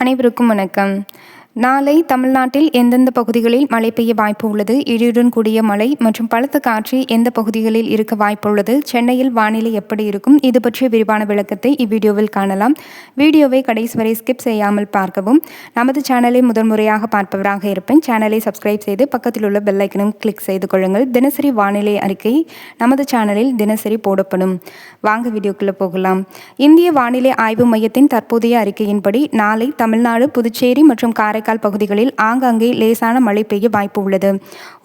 அனைவருக்கும் வணக்கம். நாளை தமிழ்நாட்டில் எந்தெந்த பகுதிகளில் மழை பெய்ய வாய்ப்பு உள்ளது, இடியுடன் கூடிய மழை மற்றும் பலத்த காற்று எந்த பகுதிகளில் இருக்க வாய்ப்புள்ளது, சென்னையில் வானிலை எப்படி இருக்கும், இது பற்றிய விரிவான விளக்கத்தை இவ்வீடியோவில் காணலாம். வீடியோவை கடைசி வரை ஸ்கிப் செய்யாமல் பார்க்கவும். நமது சேனலை முதன்முறையாக பார்ப்பவராக இருப்பேன், சேனலை சப்ஸ்கிரைப் செய்து பக்கத்தில் உள்ள பெல் ஐக்கனும் கிளிக் செய்து கொள்ளுங்கள். தினசரி வானிலை அறிக்கை நமது சேனலில் தினசரி போடப்படும். வாங்க வீடியோக்குள்ளே போகலாம். இந்திய வானிலை ஆய்வு மையத்தின் தற்போதைய அறிக்கையின்படி நாளை தமிழ்நாடு, புதுச்சேரி மற்றும் காரைக்கால் பகுதிகளில் ஆங்காங்கே லேசான மழை பெய்ய வாய்ப்பு உள்ளது.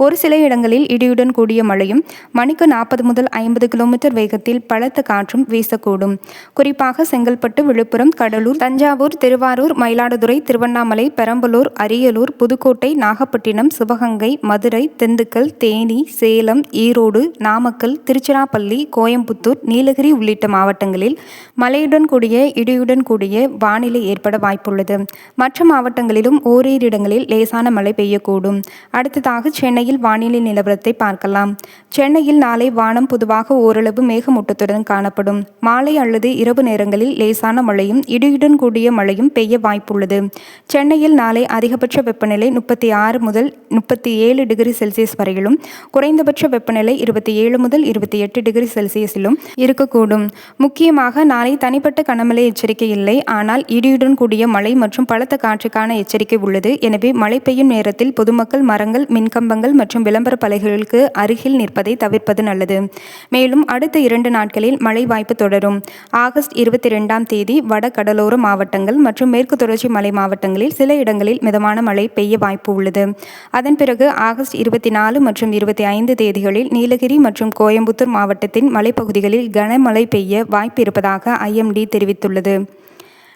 ஒரு சில இடங்களில் இடியுடன் கூடிய மழையும் மணிக்கு 40 முதல் 50 கிலோமீட்டர் வேகத்தில் பலத்த காற்றும் வீசக்கூடும். குறிப்பாக செங்கல்பட்டு, விழுப்புரம், கடலூர், தஞ்சாவூர், திருவாரூர், மயிலாடுதுறை, திருவண்ணாமலை, பெரம்பலூர், அரியலூர், புதுக்கோட்டை, நாகப்பட்டினம், சிவகங்கை, மதுரை, திண்டுக்கல், தேனி, சேலம், ஈரோடு, நாமக்கல், திருச்சிராப்பள்ளி, கோயம்புத்தூர், நீலகிரி உள்ளிட்ட மாவட்டங்களில் மழையுடன் கூடிய இடியுடன் கூடிய வானிலை ஏற்பட வாய்ப்புள்ளது. மற்ற மாவட்டங்களிலும் ஓரிரு இடங்களில் லேசான மழை பெய்யக்கூடும். அடுத்ததாக சென்னையில் வானிலை நிலவரத்தை பார்க்கலாம். சென்னையில் நாளை வானம் பொதுவாக ஓரளவு மேகமூட்டத்துடன் காணப்படும். மாலை அல்லது இரவு நேரங்களில் லேசான மழையும் இடியுடன் கூடிய மழையும் பெய்ய வாய்ப்புள்ளது. சென்னையில் நாளை அதிகபட்ச வெப்பநிலை 36 முதல் 37 டிகிரி செல்சியஸ் வரையிலும், குறைந்தபட்ச வெப்பநிலை 27 முதல் 28 டிகிரி செல்சியஸிலும் இருக்கக்கூடும். முக்கியமாக நாளை தனிப்பட்ட கனமழை எச்சரிக்கை இல்லை, ஆனால் இடியுடன் கூடிய மழை மற்றும் பலத்த காற்றுக்கான எச்சரிக்கை உள்ளது. எனவே மழை பெய்யும் நேரத்தில் பொதுமக்கள் மரங்கள், மின்கம்பங்கள் மற்றும் விளம்பர பலகைகளுக்கு அருகில் நிற்பதை தவிர்ப்பது நல்லது. மேலும் அடுத்த 2 நாட்களில் மழை வாய்ப்பு தொடரும். ஆகஸ்ட் 22ஆம் தேதி வட கடலோர மாவட்டங்கள் மற்றும் மேற்கு தொடர்ச்சி மலை மாவட்டங்களில் சில இடங்களில் மிதமான மழை பெய்ய வாய்ப்பு உள்ளது. அதன் பிறகு ஆகஸ்ட் 24 மற்றும் 25 தேதிகளில் நீலகிரி மற்றும் கோயம்புத்தூர் மாவட்டத்தின் மலைப்பகுதிகளில் கனமழை பெய்ய வாய்ப்பு இருப்பதாக IMD தெரிவித்துள்ளது.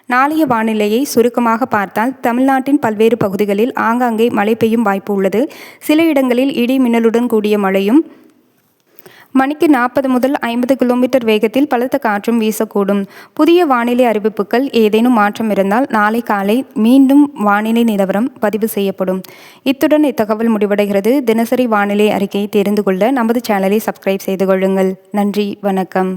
நாளைய வானிலையை சுருக்கமாக பார்த்தால், தமிழ்நாட்டின் பல்வேறு பகுதிகளில் ஆங்காங்கே மழை பெய்யும் வாய்ப்பு உள்ளது. சில இடங்களில் இடி மின்னலுடன் கூடிய மழையும் மணிக்கு 40 முதல் 50 கிலோமீட்டர் வேகத்தில் பலத்த காற்றும் வீசக்கூடும். புதிய வானிலை அறிவிப்புகள் ஏதேனும் மாற்றம் இருந்தால் நாளை காலை மீண்டும் வானிலை நிலவரம் பதிவு செய்யப்படும். இத்துடன் இத்தகவல் முடிவடைகிறது. தினசரி வானிலை அறிக்கையை தெரிந்து கொள்ள நமது சேனலை சப்ஸ்கிரைப் செய்து கொள்ளுங்கள். நன்றி, வணக்கம்.